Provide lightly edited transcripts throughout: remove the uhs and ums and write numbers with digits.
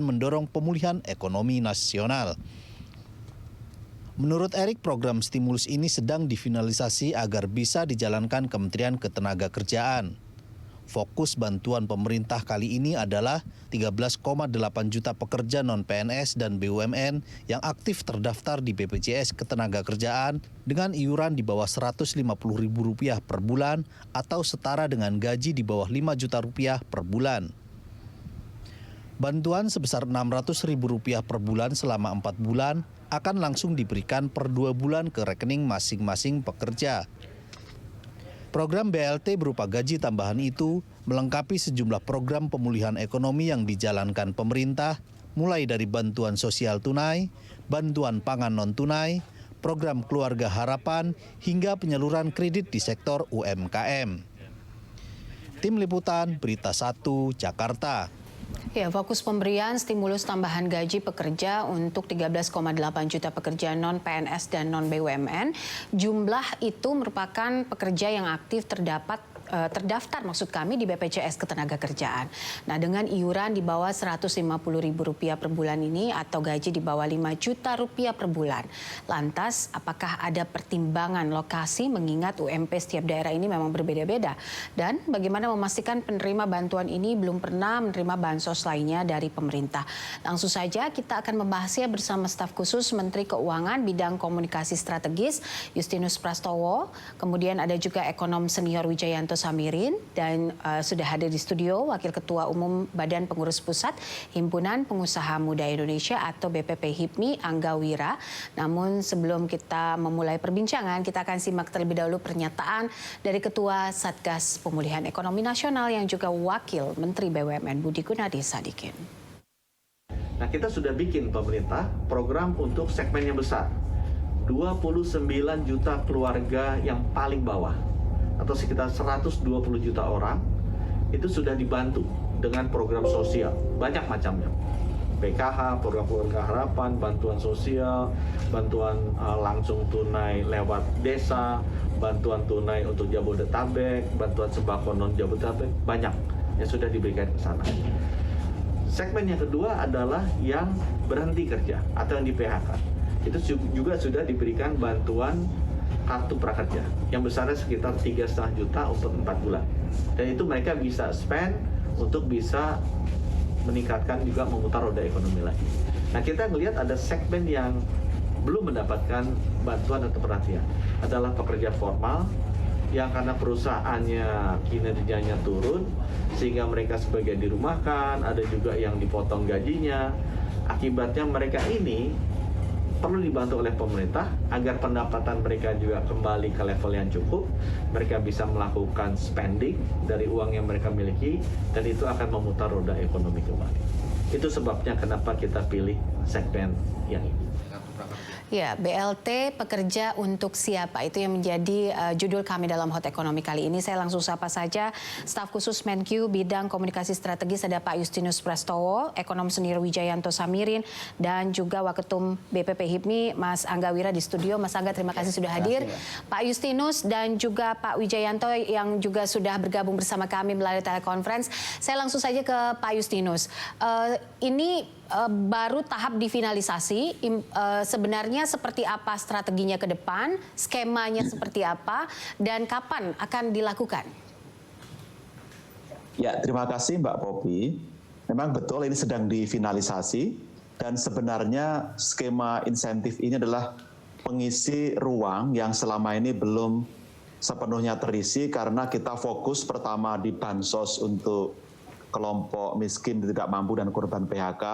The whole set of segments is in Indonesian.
mendorong pemulihan ekonomi nasional. Menurut Erik, program stimulus ini sedang difinalisasi agar bisa dijalankan Kementerian Ketenagakerjaan. Fokus bantuan pemerintah kali ini adalah 13,8 juta pekerja non-PNS dan BUMN yang aktif terdaftar di BPJS Ketenagakerjaan dengan iuran di bawah Rp150.000 per bulan atau setara dengan gaji di bawah Rp5 juta per bulan. Bantuan sebesar Rp600.000 per bulan selama 4 bulan akan langsung diberikan per 2 bulan ke rekening masing-masing pekerja. Program BLT berupa gaji tambahan itu melengkapi sejumlah program pemulihan ekonomi yang dijalankan pemerintah, mulai dari bantuan sosial tunai, bantuan pangan non-tunai, program keluarga harapan, hingga penyaluran kredit di sektor UMKM. Tim Liputan Berita 1, Jakarta. Ya, fokus pemberian stimulus tambahan gaji pekerja untuk 13,8 juta pekerja non-PNS dan non-BUMN. Jumlah itu merupakan pekerja yang aktif terdaftar di BPJS Ketenagakerjaan. Nah, dengan iuran di bawah Rp150.000 per bulan ini atau gaji di bawah Rp5 juta per bulan. Lantas, apakah ada pertimbangan lokasi mengingat UMP setiap daerah ini memang berbeda-beda? Dan bagaimana memastikan penerima bantuan ini belum pernah menerima bansos lainnya dari pemerintah? Langsung saja kita akan membahasnya bersama staf khusus Menteri Keuangan bidang komunikasi strategis Justinus Prastowo. Kemudian ada juga ekonom senior Wijayanto Samirin dan sudah hadir di studio Wakil Ketua Umum Badan Pengurus Pusat Himpunan Pengusaha Muda Indonesia atau BPP HIPMI Angga Wira. Namun sebelum kita memulai perbincangan, kita akan simak terlebih dahulu pernyataan dari Ketua Satgas Pemulihan Ekonomi Nasional yang juga Wakil Menteri BUMN Budi Gunadi Sadikin. Nah, kita sudah bikin pemerintah program untuk segmen yang besar. 29 juta keluarga yang paling bawah atau sekitar 120 juta orang itu sudah dibantu dengan program sosial banyak macamnya. PKH, program keluarga harapan, bantuan sosial, bantuan langsung tunai lewat desa, bantuan tunai untuk Jabodetabek, bantuan sembako non Jabodetabek, banyak yang sudah diberikan ke sana. Segmen yang kedua adalah yang berhenti kerja atau yang di PHK. Itu juga sudah diberikan bantuan kartu prakerja yang besarnya sekitar 3,5 juta untuk 4 bulan. Dan itu mereka bisa spend untuk bisa meningkatkan juga memutar roda ekonomi lagi. Nah, kita melihat ada segmen yang belum mendapatkan bantuan atau perhatian. Adalah pekerja formal yang karena perusahaannya kinerjanya turun sehingga mereka sebagian dirumahkan, ada juga yang dipotong gajinya. Akibatnya mereka ini perlu dibantu oleh pemerintah agar pendapatan mereka juga kembali ke level yang cukup, mereka bisa melakukan spending dari uang yang mereka miliki, dan itu akan memutar roda ekonomi kembali. Itu sebabnya kenapa kita pilih segmen yang ini. Ya, BLT pekerja untuk siapa? Itu yang menjadi judul kami dalam Hot Ekonomi kali ini. Saya langsung sapa saja staf khusus Menkyu bidang komunikasi strategis ada Pak Justinus Prastowo, ekonom senior Wijayanto Samirin, dan juga Waketum BPP HIPMI Mas Angga Wira di studio. Mas Angga, terima kasih sudah hadir. Pak Justinus dan juga Pak Wijayanto yang juga sudah bergabung bersama kami melalui telekonferensi. Saya langsung saja ke Pak Justinus. Ini baru tahap difinalisasi, sebenarnya seperti apa strateginya ke depan, skemanya seperti apa, dan kapan akan dilakukan? Ya, terima kasih Mbak Popi. Memang betul ini sedang difinalisasi, dan sebenarnya skema insentif ini adalah pengisi ruang yang selama ini belum sepenuhnya terisi karena kita fokus pertama di bansos untuk kelompok miskin, tidak mampu, dan korban PHK,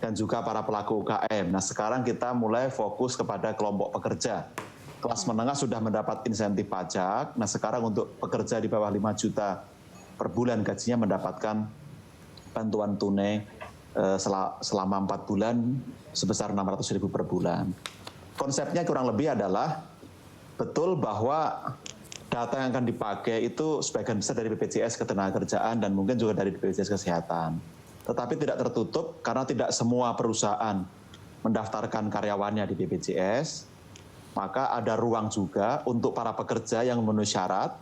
dan juga para pelaku UKM. Nah, sekarang kita mulai fokus kepada kelompok pekerja. Kelas menengah sudah mendapat insentif pajak, nah sekarang untuk pekerja di bawah 5 juta per bulan gajinya mendapatkan bantuan tunai selama 4 bulan sebesar 600.000 per bulan. Konsepnya kurang lebih adalah betul bahwa data yang akan dipakai itu sebagian besar dari BPJS Ketenagakerjaan dan mungkin juga dari BPJS Kesehatan. Tetapi tidak tertutup karena tidak semua perusahaan mendaftarkan karyawannya di BPJS, maka ada ruang juga untuk para pekerja yang memenuhi syarat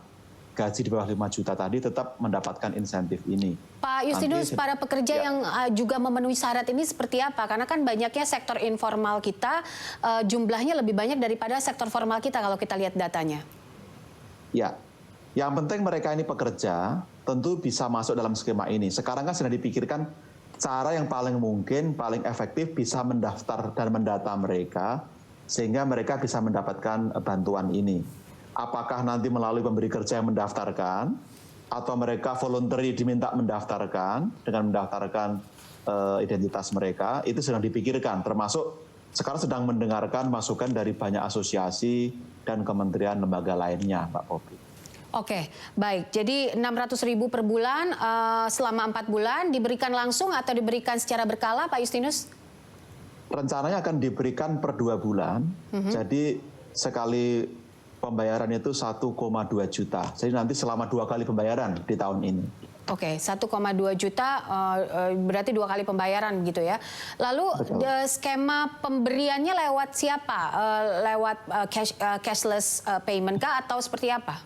gaji di bawah 5 juta tadi tetap mendapatkan insentif ini. Pak Justinus, para pekerja yang juga memenuhi syarat ini seperti apa? Karena kan banyaknya sektor informal kita, jumlahnya lebih banyak daripada sektor formal kita kalau kita lihat datanya. Ya, yang penting mereka ini pekerja tentu bisa masuk dalam skema ini. Sekarang kan sedang dipikirkan cara yang paling mungkin, paling efektif bisa mendaftar dan mendata mereka sehingga mereka bisa mendapatkan bantuan ini. Apakah nanti melalui pemberi kerja yang mendaftarkan atau mereka voluntary diminta mendaftarkan dengan mendaftarkan identitas mereka, itu sedang dipikirkan, termasuk sekarang sedang mendengarkan masukan dari banyak asosiasi dan kementerian lembaga lainnya, Mbak Popi. Oke, baik. Jadi 600.000 per bulan selama 4 bulan diberikan langsung atau diberikan secara berkala, Pak Justinus? Rencananya akan diberikan per 2 bulan, jadi sekali pembayaran itu 1,2 juta. Jadi nanti selama 2 kali pembayaran di tahun ini. Oke, 1,2 juta berarti 2 kali pembayaran gitu ya. Lalu skema pemberiannya lewat siapa? Lewat cashless payment kah atau seperti apa?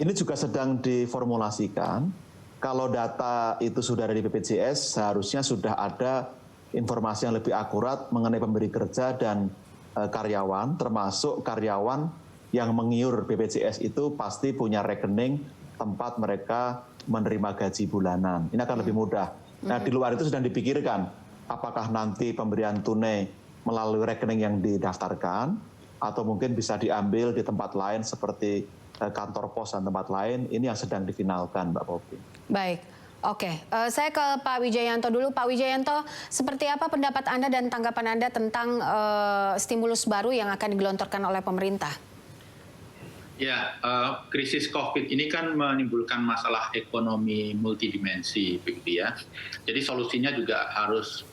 Ini juga sedang diformulasikan. Kalau data itu sudah ada di BPJS, seharusnya sudah ada informasi yang lebih akurat mengenai pemberi kerja dan karyawan, termasuk karyawan yang mengiur BPJS itu pasti punya rekening tempat mereka menerima gaji bulanan. Ini akan lebih mudah. Nah, di luar itu sedang dipikirkan apakah nanti pemberian tunai melalui rekening yang didaftarkan atau mungkin bisa diambil di tempat lain seperti kantor pos dan tempat lain. Ini yang sedang difinalkan, Mbak Popi. Baik. Oke, saya ke Pak Wijayanto dulu. Pak Wijayanto, seperti apa pendapat Anda dan tanggapan Anda tentang stimulus baru yang akan digelontorkan oleh pemerintah? Ya, krisis COVID ini kan menimbulkan masalah ekonomi multidimensi, begitu ya. Jadi solusinya juga harus